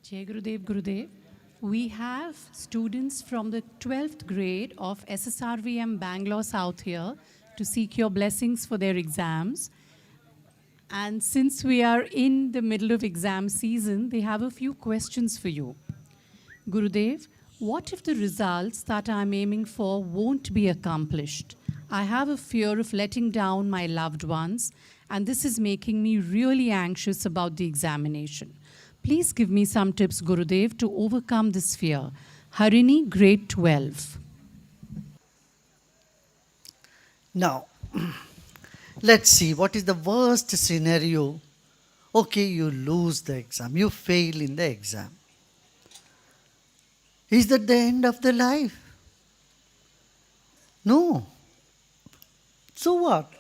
Jai Gurudev, Gurudev. We have students from the 12th grade of SSRVM Bangalore South here to seek your blessings for their exams. And since we are in the middle of exam season, they have a few questions for you. Gurudev, what if the results that I'm aiming for won't be accomplished? I have a fear of letting down my loved ones, and this is making me really anxious about the examination. Please give me some tips, Gurudev, to overcome this fear. Harini, grade 12. Now, let's see what is the worst scenario. Okay, you lose the exam, you fail in the exam. Is that the end of the life? No. So what?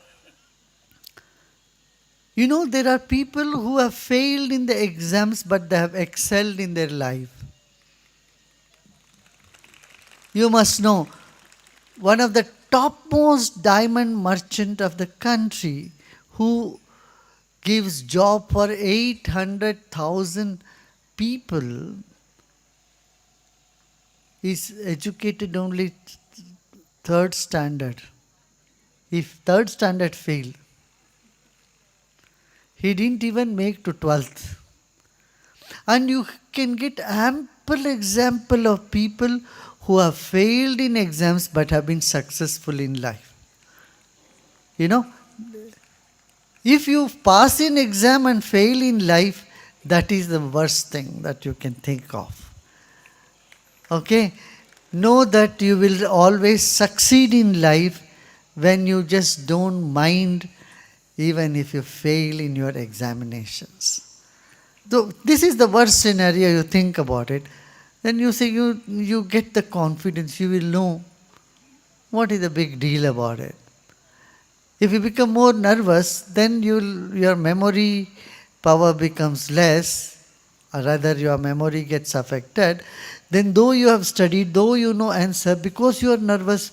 You know, there are people who have failed in the exams but they have excelled in their life. You must know, one of the topmost diamond merchant of the country who gives job for 800,000 people is educated only third standard. If third standard failed, he didn't even make to 12th. And you can get ample example of people who have failed in exams but have been successful in life. You know, if you pass in exam and fail in life, that is the worst thing that you can think of. Okay? Know that you will always succeed in life when you just don't mind even if you fail in your examinations. Though this is the worst scenario, you think about it. Then you say you get the confidence, you will know what is the big deal about it. If you become more nervous, then your memory power becomes less, or rather your memory gets affected. Then though you have studied, though you know answer, because you are nervous,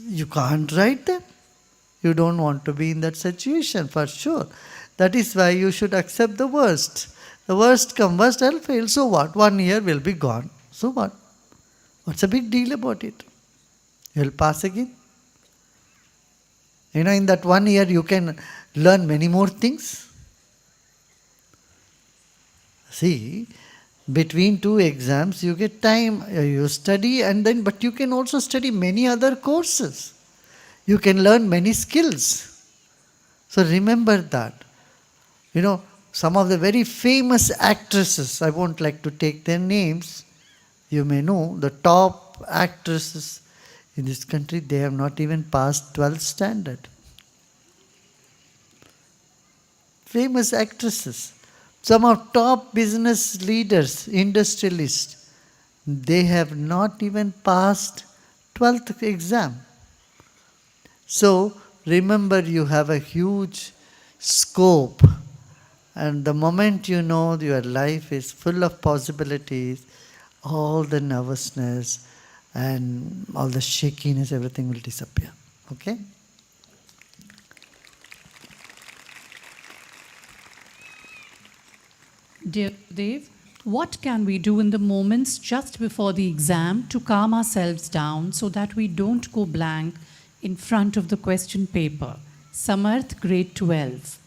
you can't write them. You don't want to be in that situation for sure. That is why you should accept the worst. The worst come worst, I'll fail. So what? 1 year will be gone. So what? What's the big deal about it? You'll pass again. You know, in that 1 year you can learn many more things. See, between two exams you get time, you study, and then but you can also study many other courses. You can learn many skills. So remember that. You know, some of the very famous actresses, I won't like to take their names, you may know, the top actresses in this country, they have not even passed 12th standard. Famous actresses. Some of top business leaders, industrialists, they have not even passed 12th exam. So remember, you have a huge scope, and the moment you know your life is full of possibilities, all the nervousness and all the shakiness, everything will disappear. Okay? Dear Gurudev, what can we do in the moments just before the exam to calm ourselves down so that we don't go blank in front of the question paper? Samarth, grade 12.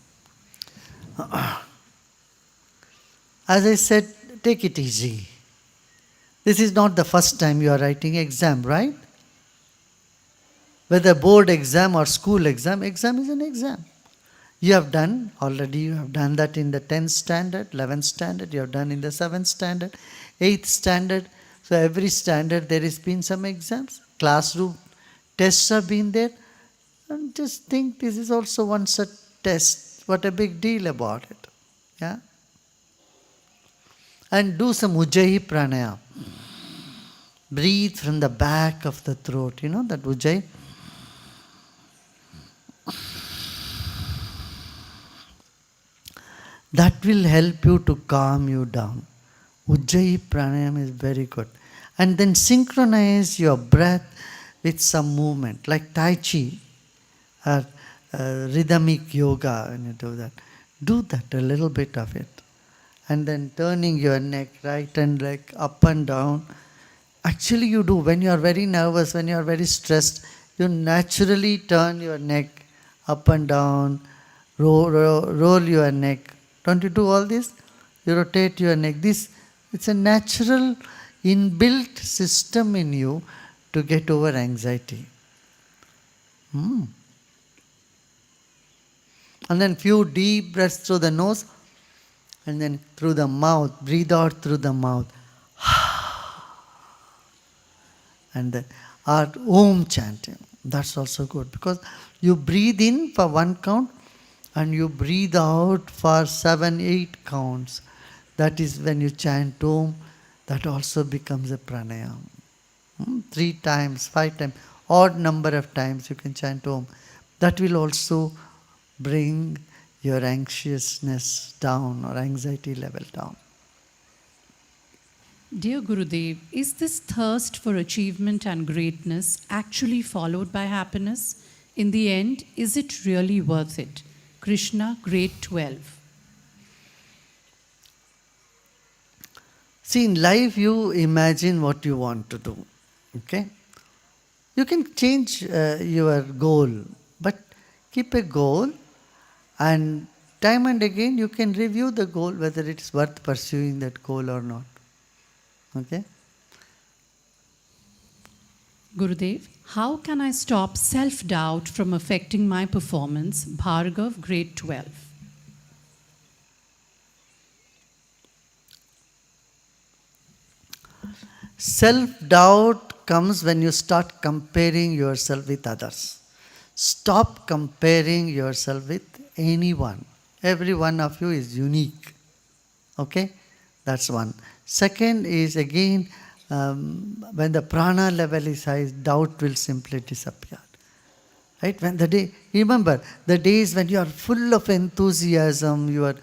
As I said, take it easy. This is not the first time you are writing exam, right? Whether board exam or school exam, exam is an exam. You have done that in the 10th standard, 11th standard, you have done in the 7th standard, 8th standard. So every standard there has been some exams. Classroom tests have been there. And just think this is also one such test. What a big deal about it. Yeah? And do some Ujjayi pranayama. Breathe from the back of the throat. You know that Ujjayi? That will help you to calm you down. Ujjayi pranayama is very good. And then synchronize your breath with some movement, like Tai Chi or rhythmic yoga when you do that. Do that, a little bit of it. and then turning your neck right and leg up and down. Actually, you do when you are very nervous, when you are very stressed, you naturally turn your neck up and down, roll your neck. Don't you do all this? You rotate your neck. This it's a natural inbuilt system in you to get over anxiety. And then few deep breaths through the nose and then through the mouth. Breathe out through the mouth. And then our Om chanting. That's also good because you breathe in for 1 count and you breathe out for 7, 8 counts. That is when you chant Om, that also becomes a pranayam. 3 times, 5 times, odd number of times you can chant Om. That will also bring your anxiousness down or anxiety level down. Dear Gurudev, is this thirst for achievement and greatness actually followed by happiness? In the end, is it really worth it? Krishna, grade 12. See, in life you imagine what you want to do. Okay? You can change your goal, but keep a goal and time and again you can review the goal whether it is worth pursuing that goal or not. Okay? Gurudev, how can I stop self-doubt from affecting my performance? Bhargav, grade 12. Self-doubt comes when you start comparing yourself with others. Stop comparing yourself with anyone. Every one of you is unique. Okay? That's one. Second is again, when the prana level is high, doubt will simply disappear. Right? When the day, remember, the days when you are full of enthusiasm, you are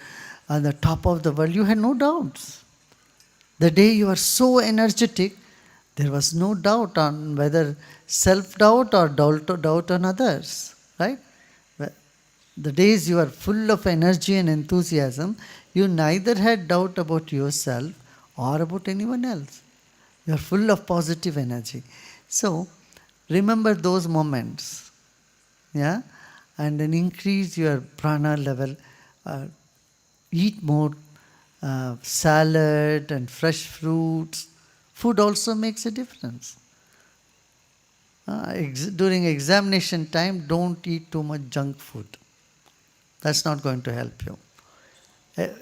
on the top of the world, you had no doubts. The day you are so energetic, there was no doubt on whether self-doubt or doubt on others. Right? The days you are full of energy and enthusiasm, you neither had doubt about yourself or about anyone else. You are full of positive energy. So, remember those moments. Yeah? And then increase your prana level. Eat more salad and fresh fruits. Food also makes a difference. During examination time, don't eat too much junk food. That's not going to help you.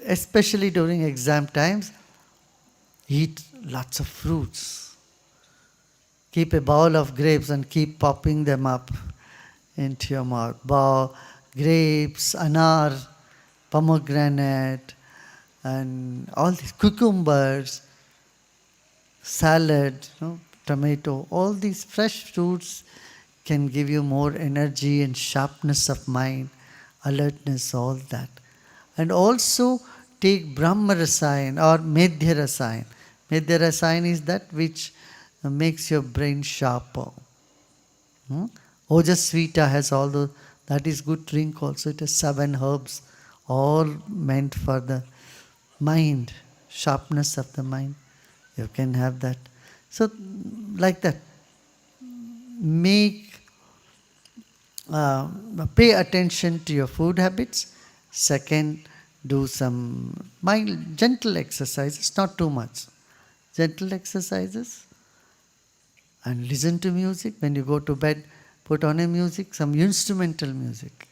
Especially during exam times, eat lots of fruits. Keep a bowl of grapes and keep popping them up into your mouth. Grapes, anar, pomegranate, and all these cucumbers, salad, tomato, all these fresh fruits can give you more energy and sharpness of mind, alertness, all that. And also take Brahma Rasayan or Medhya Rasayan. Medhya Rasayan is that which makes your brain sharper. Ojasvita has all those, that is good drink also. It has 7 herbs, all meant for the mind, sharpness of the mind. You can have that. So, like that. Pay attention to your food habits. Second, do some mild, gentle exercises, not too much. Gentle exercises. And listen to music. When you go to bed, put on a music, some instrumental music.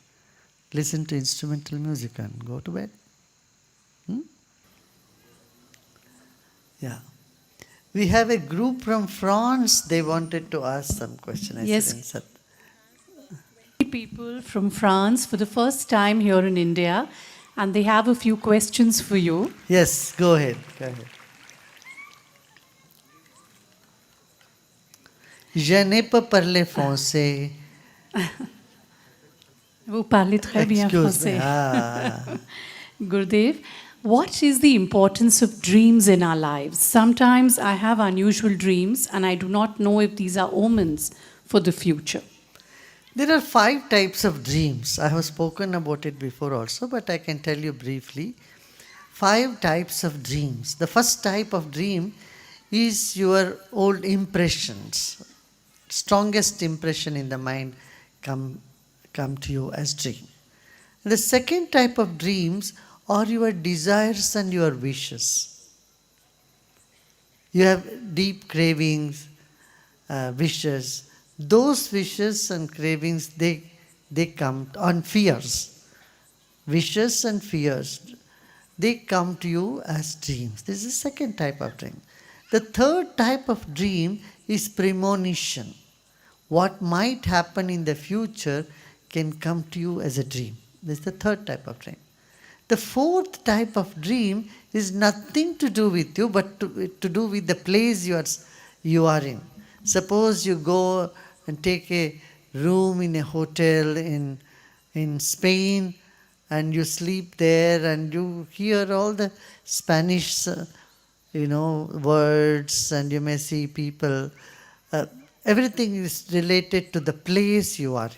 Listen to instrumental music and go to bed. Yeah. We have a group from France. They wanted to ask some question. Yes. People from France for the first time here in India, and they have a few questions for you. Yes, go ahead. Je n'ai pas parlé français. Vous parlez très bien français. Gurudev, what is the importance of dreams in our lives? Sometimes I have unusual dreams and I do not know if these are omens for the future. There are 5 types of dreams. I have spoken about it before also, but I can tell you briefly. 5 types of dreams. The first type of dream is your old impressions. Strongest impression in the mind come to you as dream. The second type of dreams are your desires and your wishes. You have deep cravings, wishes. Those wishes and cravings, they come on fears. Wishes and fears, they come to you as dreams. This is the second type of dream. The third type of dream is premonition. What might happen in the future can come to you as a dream. This is the third type of dream. The fourth type of dream is nothing to do with you, but to do with the place you are in. Suppose you go and take a room in a hotel in Spain, and you sleep there and you hear all the Spanish words, and you may see people. Everything is related to the place you are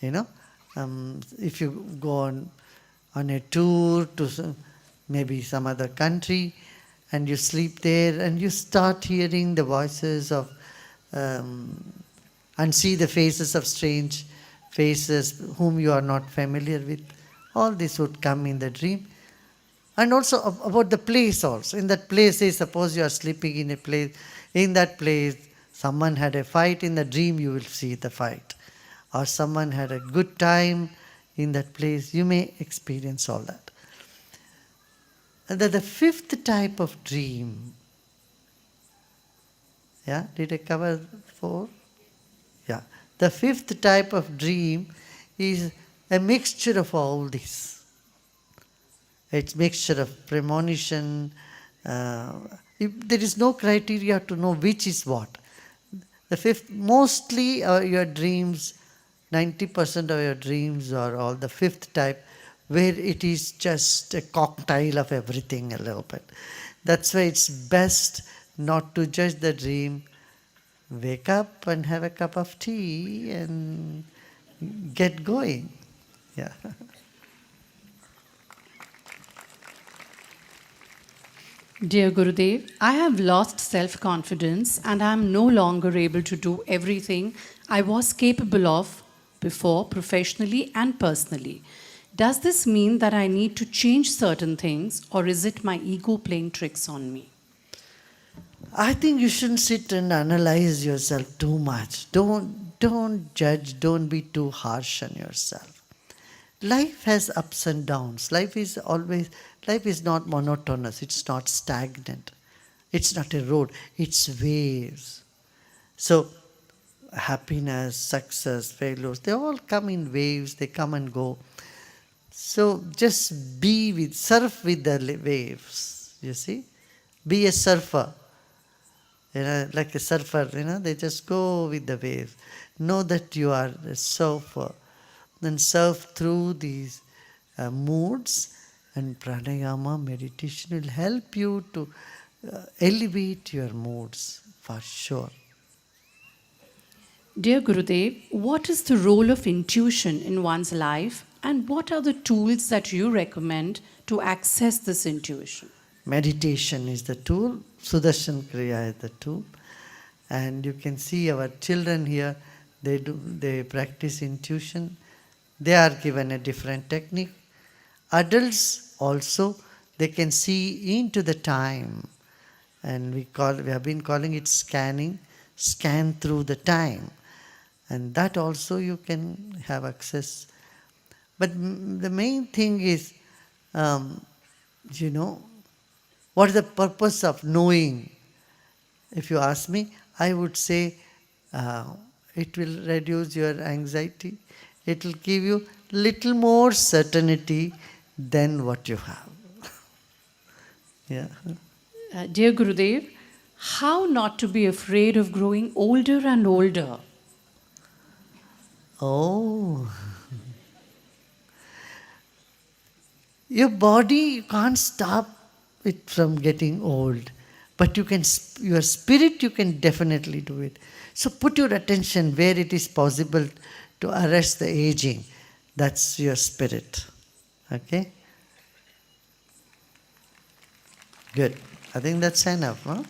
in. If you go on a tour to maybe some other country, and you sleep there and you start hearing the voices of and see the faces of strange faces whom you are not familiar with. All this would come in the dream. And also about the place also. In that place, say suppose you are sleeping in a place, in that place someone had a fight, in the dream you will see the fight. Or someone had a good time in that place, you may experience all that. And then the fifth type of dream. Yeah, did I cover 4? Yeah. The fifth type of dream is a mixture of all this. It's mixture of premonition. There is no criteria to know which is what. The fifth, mostly your dreams, 90% of your dreams are all the fifth type, where it is just a cocktail of everything a little bit. That's why it's best not to judge the dream. Wake up and have a cup of tea and get going. Yeah. Dear Gurudev, I have lost self-confidence and I am no longer able to do everything I was capable of before, professionally and personally. Does this mean that I need to change certain things, or is it my ego playing tricks on me? I think you shouldn't sit and analyze yourself too much. Don't judge, don't be too harsh on yourself. Life has ups and downs. Life is not monotonous. It's not stagnant. It's not a road. It's waves. So happiness, success, failures, they all come in waves. They come and go. So just surf with the waves. You see, be a surfer. Like a surfer. They just go with the waves. Know that you are a surfer. Then surf through these moods, and pranayama meditation will help you to elevate your moods for sure. Dear Gurudev, what is the role of intuition in one's life, and what are the tools that you recommend to access this intuition? Meditation is the tool, Sudarshan Kriya is the tool, and you can see our children here, they practice intuition. They are given a different technique. Adults also, they can see into the time, and we have been calling it scanning, scan through the time, and that also you can have access. But the main thing is, what is the purpose of knowing? If you ask me, I would say it will reduce your anxiety. It will give you little more certainty than what you have. Yeah. Dear Gurudev, how not to be afraid of growing older and older? Oh. Your body, you can't stop it from getting old. But your spirit, you can definitely do it. So put your attention where it is possible to arrest the aging. That's your spirit. Okay? Good. I think that's enough, huh?